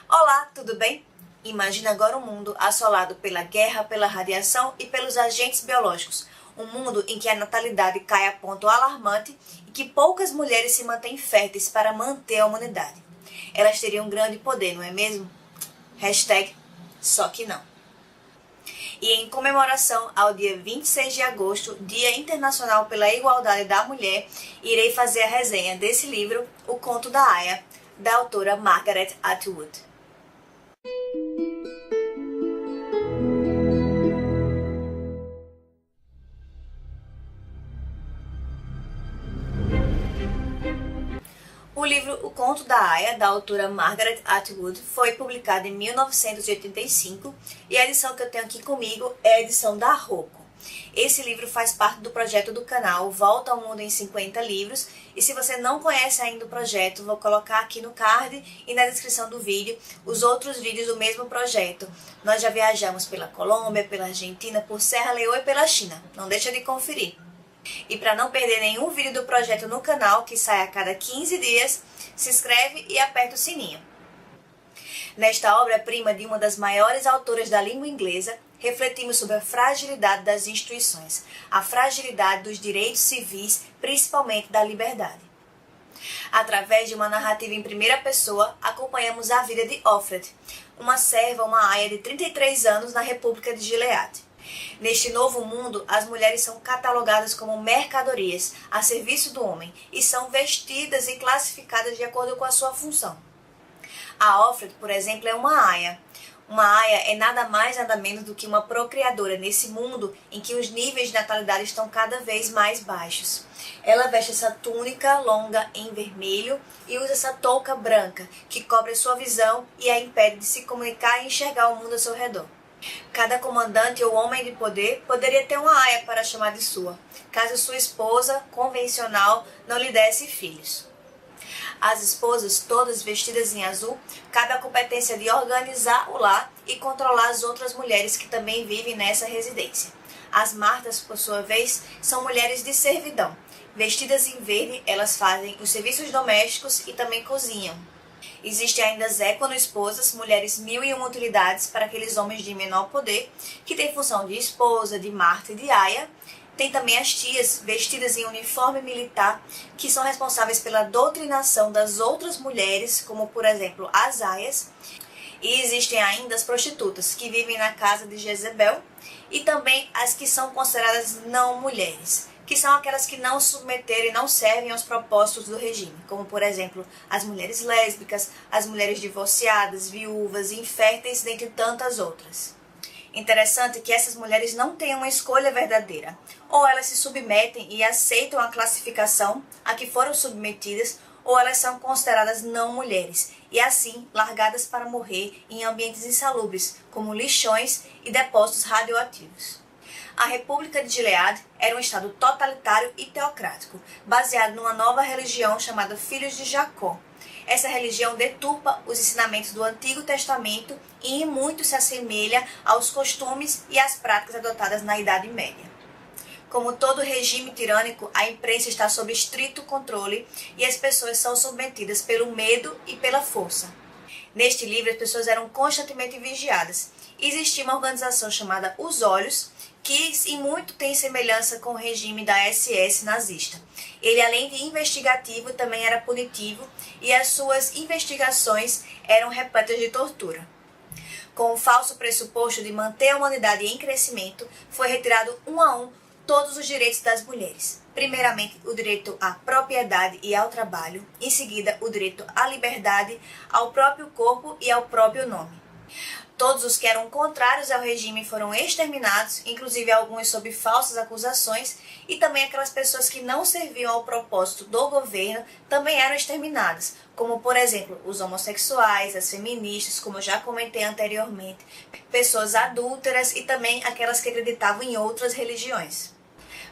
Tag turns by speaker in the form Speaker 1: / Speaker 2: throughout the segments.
Speaker 1: Olá, tudo bem? Imagina agora um mundo assolado pela guerra, pela radiação e pelos agentes biológicos. Um mundo em que a natalidade cai a ponto alarmante e que poucas mulheres se mantêm férteis para manter a humanidade. Elas teriam um grande poder, não é mesmo? Hashtag só que não. E em comemoração ao dia 26 de agosto, Dia Internacional pela Igualdade da Mulher, irei fazer a resenha desse livro, O Conto da Aia, da autora Margaret Atwood. O livro O Conto da Aia, da autora Margaret Atwood, foi publicado em 1985 e a edição que eu tenho aqui comigo é a edição da Rocco. Esse livro faz parte do projeto do canal Volta ao Mundo em 50 Livros e se você não conhece ainda o projeto, vou colocar aqui no card e na descrição do vídeo os outros vídeos do mesmo projeto. Nós já viajamos pela Colômbia, pela Argentina, por Serra Leoa e pela China. Não deixa de conferir. E para não perder nenhum vídeo do projeto no canal, que sai a cada 15 dias, se inscreve e aperta o sininho. Nesta obra-prima de uma das maiores autoras da língua inglesa, refletimos sobre a fragilidade das instituições, a fragilidade dos direitos civis, principalmente da liberdade. Através de uma narrativa em primeira pessoa, acompanhamos a vida de Offred, uma serva, uma aia de 33 anos na República de Gilead. Neste novo mundo, as mulheres são catalogadas como mercadorias a serviço do homem e são vestidas e classificadas de acordo com a sua função. A Offred, por exemplo, é uma aia. Uma aia é nada mais nada menos do que uma procriadora nesse mundo em que os níveis de natalidade estão cada vez mais baixos. Ela veste essa túnica longa em vermelho e usa essa touca branca que cobre a sua visão e a impede de se comunicar e enxergar o mundo ao seu redor. Cada comandante ou homem de poder poderia ter uma aia para chamar de sua, caso sua esposa convencional não lhe desse filhos. Às esposas, todas vestidas em azul, cabe a competência de organizar o lar e controlar as outras mulheres que também vivem nessa residência. As martas, por sua vez, são mulheres de servidão. Vestidas em verde, elas fazem os serviços domésticos e também cozinham. Existem ainda as equano-esposas, mulheres 1001 utilidades para aqueles homens de menor poder, que têm função de esposa, de marta e de aia. Tem também as tias, vestidas em uniforme militar, que são responsáveis pela doutrinação das outras mulheres, como por exemplo as aias. E existem ainda as prostitutas, que vivem na casa de Jezebel, e também as que são consideradas não mulheres, que são aquelas que não submeteram e não servem aos propósitos do regime, como por exemplo as mulheres lésbicas, as mulheres divorciadas, viúvas, inférteis, dentre tantas outras. Interessante que essas mulheres não têm uma escolha verdadeira, ou elas se submetem e aceitam a classificação a que foram submetidas, ou elas são consideradas não mulheres, e assim largadas para morrer em ambientes insalubres, como lixões e depósitos radioativos. A República de Gilead era um estado totalitário e teocrático, baseado numa nova religião chamada Filhos de Jacó. Essa religião deturpa os ensinamentos do Antigo Testamento e em muito se assemelha aos costumes e às práticas adotadas na Idade Média. Como todo regime tirânico, a imprensa está sob estrito controle e as pessoas são submetidas pelo medo e pela força. Neste livro, as pessoas eram constantemente vigiadas. Existia uma organização chamada Os Olhos, que em muito tem semelhança com o regime da SS nazista. Ele, além de investigativo, também era punitivo e as suas investigações eram repletas de tortura. Com o falso pressuposto de manter a humanidade em crescimento, foi retirado um a um todos os direitos das mulheres. Primeiramente, o direito à propriedade e ao trabalho, em seguida, o direito à liberdade, ao próprio corpo e ao próprio nome. Todos os que eram contrários ao regime foram exterminados, inclusive alguns sob falsas acusações, e também aquelas pessoas que não serviam ao propósito do governo também eram exterminadas, como por exemplo os homossexuais, as feministas, como eu já comentei anteriormente, pessoas adúlteras e também aquelas que acreditavam em outras religiões.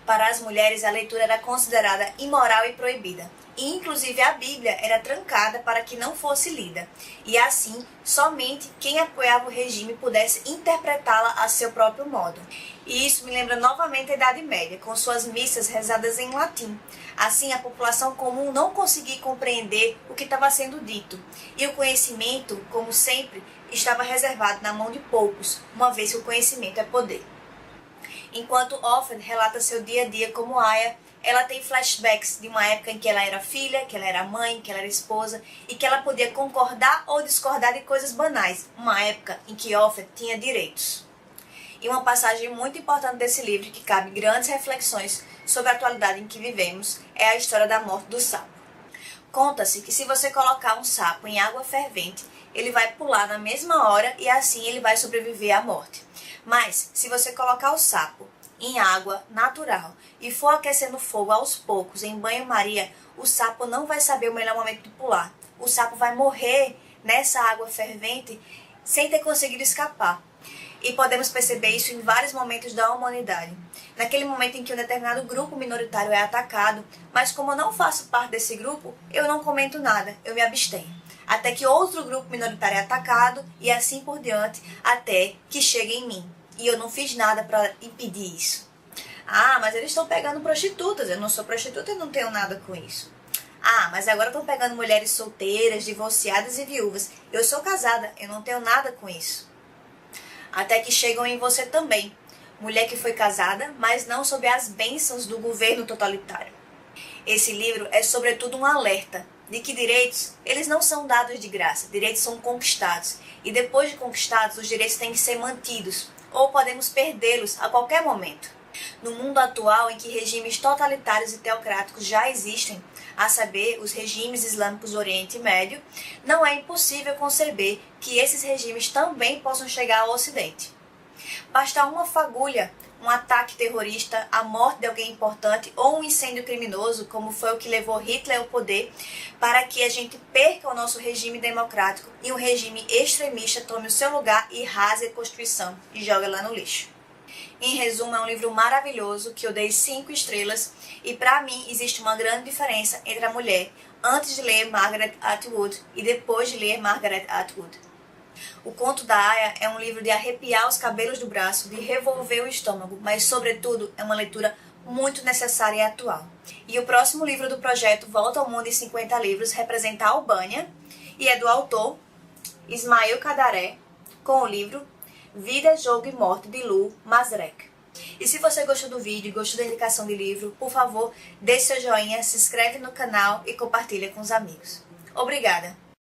Speaker 1: Para as mulheres, a leitura era considerada imoral e proibida. E, inclusive, a Bíblia era trancada para que não fosse lida. E assim, somente quem apoiava o regime pudesse interpretá-la a seu próprio modo. E isso me lembra novamente a Idade Média, com suas missas rezadas em latim. Assim, a população comum não conseguia compreender o que estava sendo dito. E o conhecimento, como sempre, estava reservado na mão de poucos, uma vez que o conhecimento é poder. Enquanto Offred relata seu dia a dia como Aya, ela tem flashbacks de uma época em que ela era filha, que ela era mãe, que ela era esposa e que ela podia concordar ou discordar de coisas banais, uma época em que Offred tinha direitos. E uma passagem muito importante desse livro, que cabe grandes reflexões sobre a atualidade em que vivemos, é a história da morte do sapo. Conta-se que se você colocar um sapo em água fervente, ele vai pular na mesma hora e assim ele vai sobreviver à morte. Mas, se você colocar o sapo em água natural e for aquecendo o fogo aos poucos em banho-maria, o sapo não vai saber o melhor momento de pular. O sapo vai morrer nessa água fervente sem ter conseguido escapar. E podemos perceber isso em vários momentos da humanidade. Naquele momento em que um determinado grupo minoritário é atacado, mas como eu não faço parte desse grupo, eu não comento nada, eu me abstenho. Até que outro grupo minoritário é atacado e assim por diante, até que chegue em mim. E eu não fiz nada para impedir isso. Ah, mas eles estão pegando prostitutas, eu não sou prostituta e não tenho nada com isso. Ah, mas agora estão pegando mulheres solteiras, divorciadas e viúvas. Eu sou casada, eu não tenho nada com isso. Até que chegam em você também. Mulher que foi casada, mas não sob as bênçãos do governo totalitário. Esse livro é sobretudo um alerta de que direitos, eles não são dados de graça, direitos são conquistados. E depois de conquistados, os direitos têm que ser mantidos, ou podemos perdê-los a qualquer momento. No mundo atual, em que regimes totalitários e teocráticos já existem, a saber, os regimes islâmicos do Oriente Médio, não é impossível conceber que esses regimes também possam chegar ao Ocidente. Basta uma fagulha, um ataque terrorista, a morte de alguém importante ou um incêndio criminoso, como foi o que levou Hitler ao poder, para que a gente perca o nosso regime democrático e um regime extremista tome o seu lugar e rase a Constituição e jogue lá no lixo. Em resumo, é um livro maravilhoso que eu dei 5 estrelas e para mim existe uma grande diferença entre a mulher antes de ler Margaret Atwood e depois de ler Margaret Atwood. O Conto da Aya é um livro de arrepiar os cabelos do braço, de revolver o estômago, mas sobretudo é uma leitura muito necessária e atual. E o próximo livro do projeto Volta ao Mundo em 50 Livros representa a Albânia e é do autor Ismail Kadaré, com o livro Vida, Jogo e Morte, de Lou Masrek. E se você gostou do vídeo e gostou da indicação de livro, por favor, deixe seu joinha, se inscreve no canal e compartilha com os amigos. Obrigada!